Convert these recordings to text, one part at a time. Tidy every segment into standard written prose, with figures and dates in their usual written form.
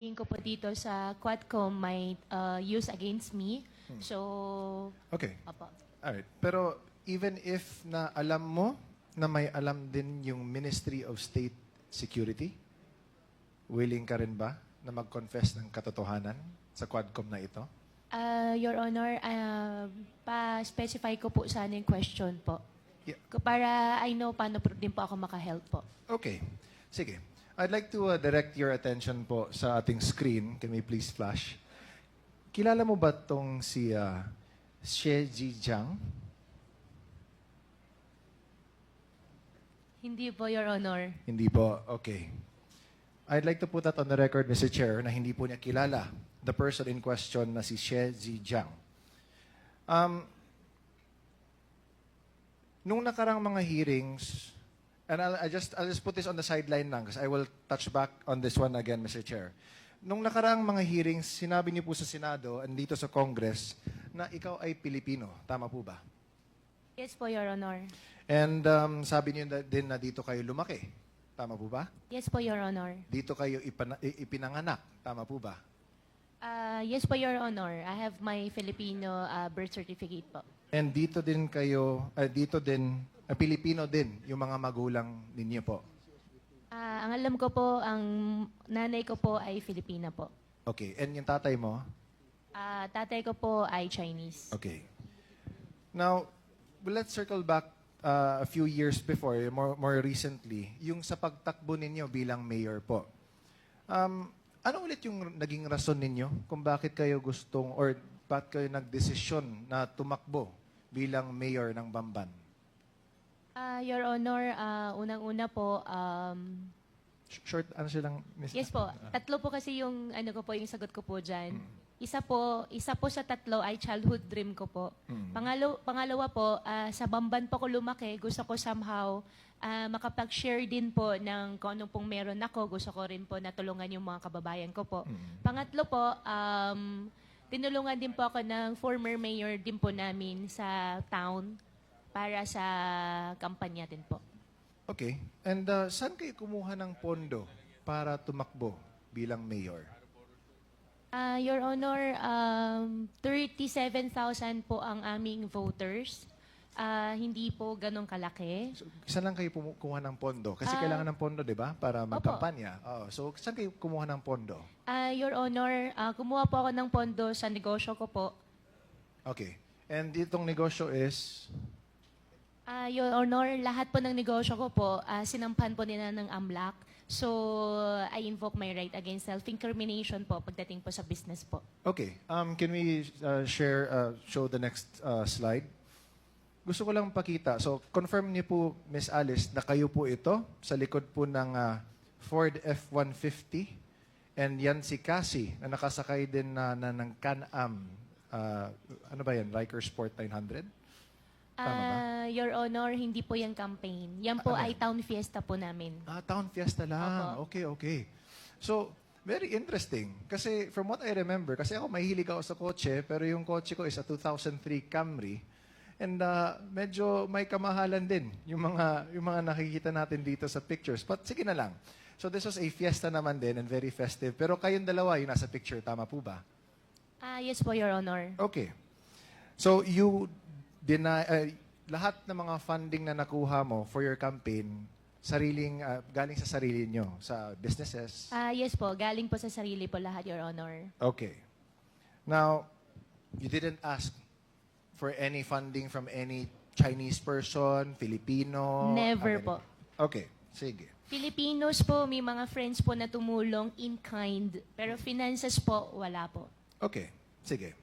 Tingin ko po dito sa Quadcom may use against me. So, Okay. opo. Alright. Pero even if na alam mo na may alam din yung Ministry of State Security, willing ka rin ba na mag-confess ng katotohanan sa Quadcom na ito? Your Honor, pa-specify ko po sana yung question po. Yeah. Para I know paano din po ako makahelp po. Okay. Sige. I'd like to direct your attention po sa ating screen. Can we please flash? Kilala mo ba tong si Xie Zhijiang? Hindi po, Your Honor. Hindi po. Okay. I'd like to put that on the record, Mr. Chair, na hindi po niya kilala the person in question na si Xie Zhijiang. Nung nakarang mga hearings, and I'll just put this on the sideline lang because I will touch back on this one again, Mr. Chair. Nung nakarang mga hearings, sinabi niyo po sa Senado and dito sa Congress na ikaw ay Pilipino. Tama po ba? Yes po, Your Honor. And sabi niyo din na dito kayo lumaki. Tama po ba? Yes po, Your Honor. Dito kayo ipinanganak. Tama po ba? Yes po, Your Honor. I have my Filipino birth certificate po. And dito din kayo, Pilipino din yung mga magulang ninyo po. Ang alam ko po, ang nanay ko po ay Filipina po. Okay. And yung tatay mo? Tatay ko po ay Chinese. Okay. Now, let's circle back a few years before, more recently, yung sa pagtakbo ninyo bilang mayor po. Ano ulit yung naging rason ninyo kung bakit kayo gustong or bakit kayo nagdesisyon na tumakbo bilang mayor ng Bamban? Your Honor, unang-una po, Short answer lang, Ms. yes po, tatlo po kasi yung ano ko po, yung sagot ko po diyan. Isa po sa tatlo ay childhood dream ko po. Pangalawa po, sa Bamban po ko lumaki, gusto ko somehow makapag-share din po ng kung anong pong meron ako. Gusto ko rin po natulungan yung mga kababayan ko po. Pangatlo po, tinulungan din po ako ng former mayor din po namin sa town para sa kampanya din po. Okay. And saan kayo kumuha ng pondo para tumakbo bilang mayor? Your Honor, 37,000 po ang aming voters. Hindi po ganong kalaki. So, saan lang kayo kumuha ng pondo? Kasi kailangan ng pondo, di ba? Para magkampanya. So, saan kayo kumuha ng pondo? Your Honor, kumuha po ako ng pondo sa negosyo ko po. Okay. And itong negosyo is? Your Honor, lahat po ng negosyo ko po, sinampan po nila ng AMLAC. So, I invoke my right against self-incrimination po pagdating po sa business po. Okay. Can we show the next slide? Gusto ko lang pakita. So, confirm niyo po, Miss Alice, na kayo po ito sa likod po ng Ford F-150. And yan si Cassie, na nakasakay din ng Can-Am. Ano ba yan? Riker Sport 900? Tama ba? Your Honor, hindi po yung campaign. Yan po Ano? ay town fiesta po namin. Town Fiesta lang. Opo. Okay. So, very interesting. Kasi from what I remember, kasi ako mahilig ako sa kotse, pero yung kotse ko is a 2003 Camry. And medyo may kamahalan din yung mga nakikita natin dito sa pictures. But sige na lang. So this was a fiesta naman din and very festive. Pero kayong dalawa yung nasa picture, tama po ba? Yes po, Your Honor. Okay. So you deny lahat ng mga funding na nakuha mo for your campaign galing sa sarili nyo, sa businesses? Yes po, galing po sa sarili po lahat, Your Honor. Okay. Now, you didn't ask for any funding from any Chinese person, Filipino? Never po. Okay, sige. Filipinos po, may mga friends po na tumulong in kind. Pero finances po, wala po. Okay, sige.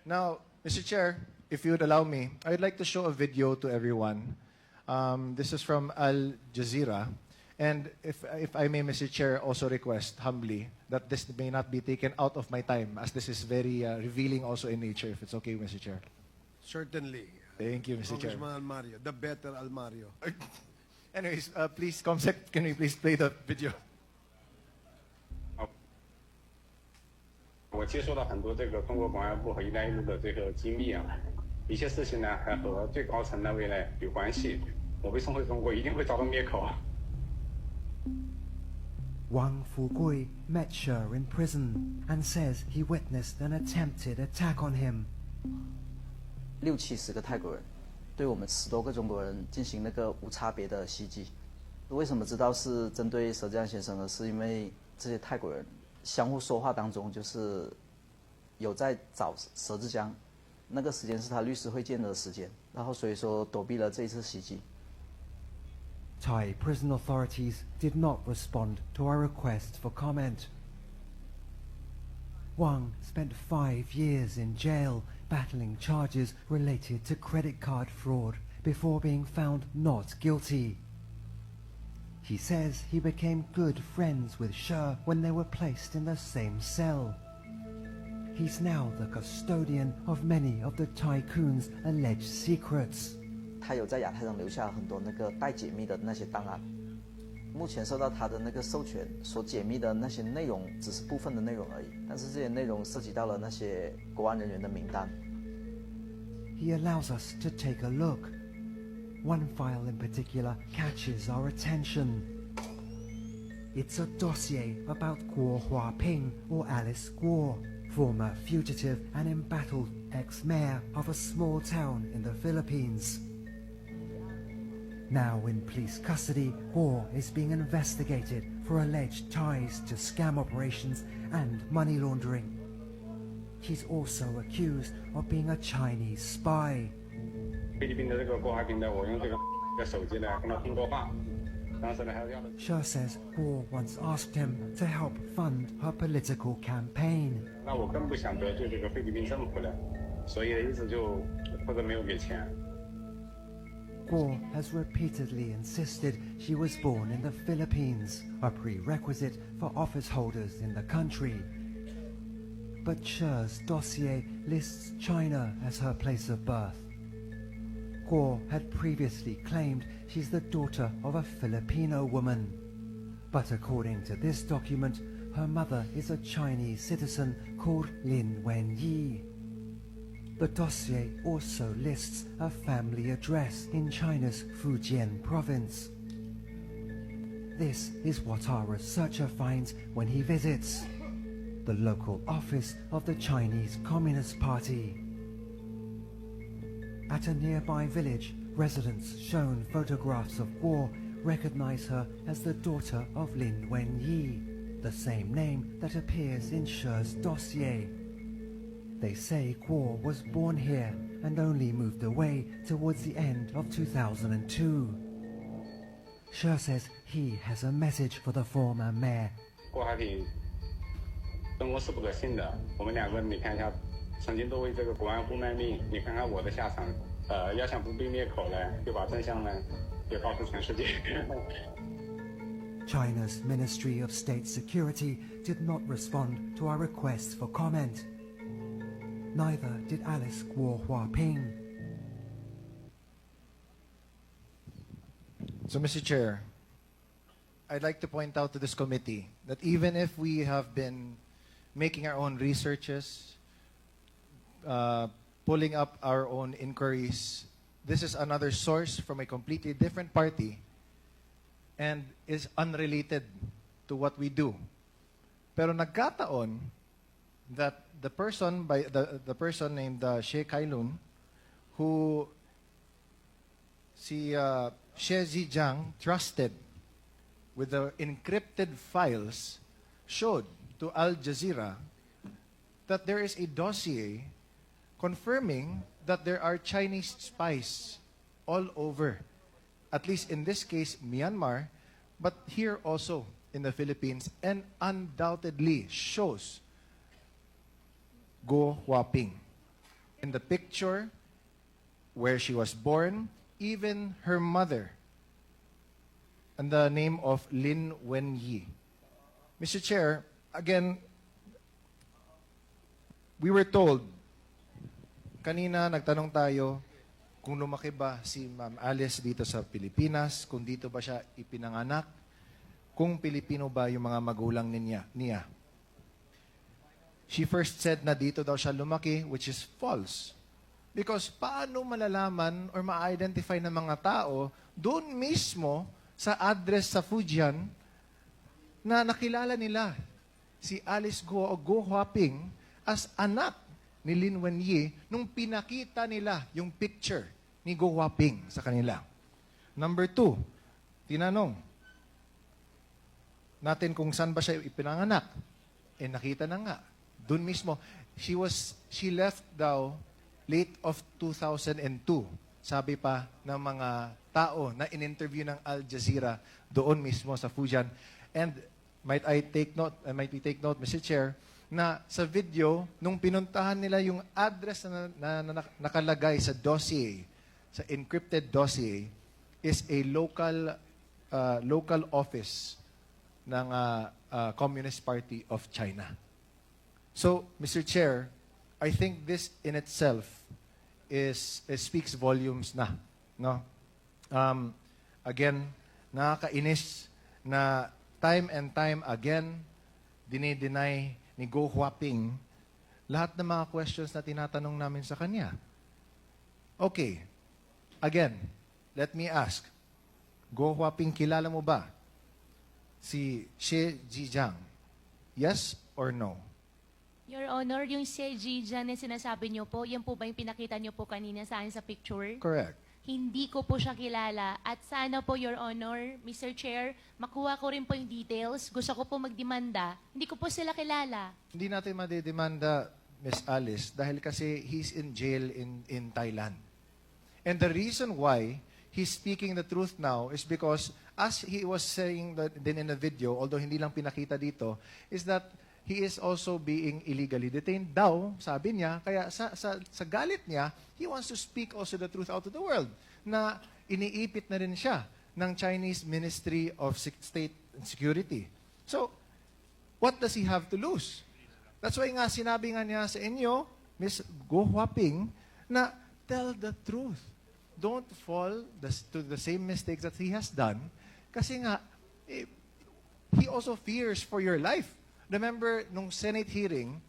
Now, Mr. Chair, if you would allow me, I'd like to show a video to everyone. This is from Al Jazeera. And if I may, Mr. Chair, also request humbly that this may not be taken out of my time as this is very revealing also in nature, if it's okay, Mr. Chair. Certainly. Thank you, Mr. Chair. Congressman Almario, the better Almario. Anyways, please, Comsec, can we please play the video? 我接收到很多这个中国公安部和“一带一路”的这个机密啊，一些事情呢还和最高层那位呢有关系。我被送回中国，一定会遭到灭口。Wang Fugui met She in prison and says he witnessed an attempted attack on him. 60-70个泰国人对我们10多个中国人进行那个无差别的袭击。为什么知道是针对佘志安先生呢？是因为这些泰国人相互说话当中，就是有在找佘志江，那个时间是他律师会见的时间，然后所以说躲避了这一次袭击。Thai prison authorities did not respond to our request for comment. Wang spent 5 years in jail battling charges related to credit card fraud before being found not guilty. He says he became good friends with She when they were placed in the same cell. He's now the custodian of many of the tycoon's alleged secrets. 他有在亚太上留下很多那个待解密的那些档案，目前受到他的那个授权所解密的那些内容只是部分的内容而已，但是这些内容涉及到了那些国安人员的名单。He allows us to take a look. One file in particular catches our attention. It's a dossier about Guo Huaping, or Alice Guo, former fugitive and embattled ex-mayor of a small town in the Philippines. Now in police custody, Guo is being investigated for alleged ties to scam operations and money laundering. He's also accused of being a Chinese spy. 菲律宾的这个郭华平的，我用这个手机呢跟他通过话，当时呢还要的。 She says Guo once asked him to help fund her political campaign. 那我更不想得罪这个菲律宾政府了，所以一直就或者没有给钱。 Guo has repeatedly insisted she was born in the Philippines, a prerequisite for office holders in the country. But She's dossier lists China as her place of birth. Guo had previously claimed she's the daughter of a Filipino woman. But according to this document, her mother is a Chinese citizen called Lin Wenyi. The dossier also lists a family address in China's Fujian province. This is what our researcher finds when he visits the local office of the Chinese Communist Party. At a nearby village, residents shown photographs of Guo recognize her as the daughter of Lin Wenyi, the same name that appears in She's dossier. They say Guo was born here and only moved away towards the end of 2002. She says he has a message for the former mayor. 郭华平跟我是不可信的，我们两个你看一下，曾经都为这个国安部卖命，你看看我的下场，要想不被灭口呢，就把真相呢，就告诉全世界。China's Ministry of State Security did not respond to our request for comment. Neither did Alice Guo Huaping. So, Mr. Chair, I'd like to point out to this committee that even if we have been making our own researches, pulling up our own inquiries, this is another source from a completely different party and is unrelated to what we do. Pero nagkataon that the person named She Kailun, who si She Zijiang trusted with the encrypted files, showed to Al Jazeera that there is a dossier confirming that there are Chinese spies all over, at least in this case, Myanmar, but here also in the Philippines, and undoubtedly shows Guo Huaping. In the picture where she was born, even her mother, and the name of Lin Wenyi. Mr. Chair, again, we were told, kanina nagtanong tayo kung lumaki ba si Ma'am Alice dito sa Pilipinas, kung dito ba siya ipinanganak, kung Pilipino ba yung mga magulang niya. She first said na dito daw siya lumaki, which is false. Because paano malalaman or ma-identify ng mga tao doon mismo sa address sa Fujian na nakilala nila si Alice Guo o Guo Huaping as anak ni Lin Wenyi nung pinakita nila yung picture ni Guo Huaping sa kanila. Number 2, tinanong natin kung saan ba siya ipinanganak. Nakita na nga. Doon mismo, she left daw late of 2002. Sabi pa ng mga tao na in-interview ng Al Jazeera doon mismo sa Fujian. And might we take note, Mr. Chair, na sa video, nung pinuntahan nila yung address na nakalagay sa dossier, sa encrypted dossier, is a local office ng Communist Party of China. So, Mr. Chair, I think this in itself speaks volumes na. No? Again, nakakainis na time and time again, dinideny ni Guo Huaping lahat ng mga questions na tinatanong namin sa kanya. Okay. Again, let me ask. Guo Huaping, kilala mo ba si Xie Zhijiang? Yes or no? Your Honor, yung si Jijan na sinasabi niyo po, yan po ba yung pinakita niyo po kanina sa akin sa picture? Correct. Hindi ko po siya kilala. At sana po, Your Honor, Mr. Chair, makuha ko rin po yung details. Gusto ko po magdemanda. Hindi ko po sila kilala. Hindi natin madedemanda, Miss Alice, dahil kasi he's in jail in Thailand. And the reason why he's speaking the truth now is because, as he was saying din in the video, although hindi lang pinakita dito, is that he is also being illegally detained daw, sabi niya. Kaya sa galit niya, he wants to speak also the truth out to the world na iniipit na rin siya ng Chinese Ministry of State and Security. So, what does he have to lose? That's why nga sinabi nga niya sa inyo, Ms. Guo Huaping, na tell the truth. Don't fall to the same mistakes that he has done. Kasi nga, he also fears for your life. Remember, nung Senate hearing,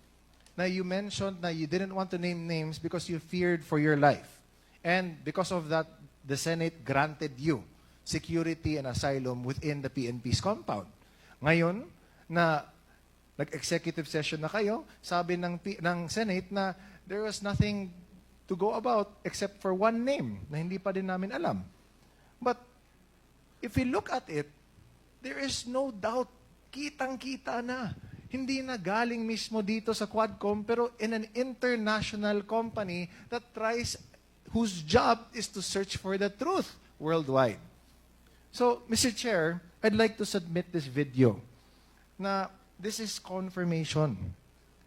na you mentioned na you didn't want to name names because you feared for your life. And because of that, the Senate granted you security and asylum within the PNP's compound. Ngayon, na nag-executive session na kayo, sabi ng Senate na there was nothing to go about except for one name na hindi pa din namin alam. But if we look at it, there is no doubt, kitang-kita na. Hindi na galing mismo dito sa Quadcom, pero in an international company that whose job is to search for the truth worldwide. So, Mr. Chair, I'd like to submit this video na this is confirmation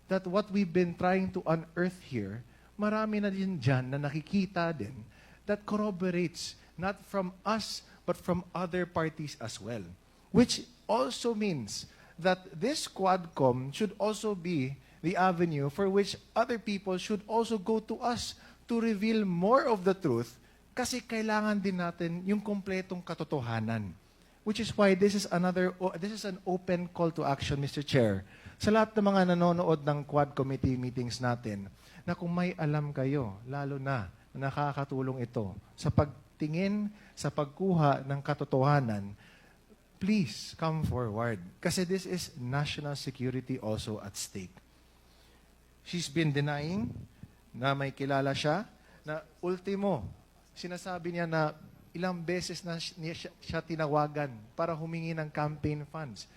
that what we've been trying to unearth here, marami na din dyan na nakikita din that corroborates not from us but from other parties as well. Which also means that this Quadcom should also be the avenue for which other people should also go to us to reveal more of the truth kasi kailangan din natin yung kompletong katotohanan. Which is why this is an open call to action, Mr. Chair. Sa lahat ng mga nanonood ng Quad Committee meetings natin, na kung may alam kayo, lalo na nakakatulong ito sa pagtingin, sa pagkuha ng katotohanan, please come forward. Kasi this is national security also at stake. She's been denying na may kilala siya, na ultimo, sinasabi niya na ilang beses na siya tinawagan para humingi ng campaign funds.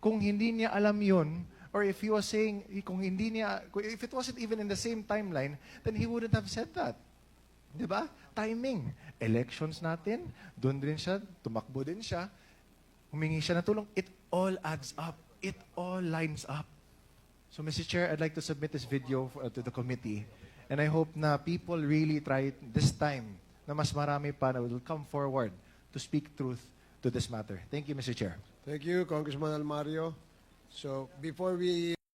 Kung hindi niya alam yun, or if he was saying, if it wasn't even in the same timeline, then he wouldn't have said that. Diba? Timing. Elections natin, doon din siya, tumakbo din siya, humingi siya ng tulong. It all adds up. It all lines up. So, Mr. Chair, I'd like to submit this video to the committee. And I hope na people really try this time na mas marami pa na will come forward to speak truth to this matter. Thank you, Mr. Chair. Thank you, Congressman Almario. So, before we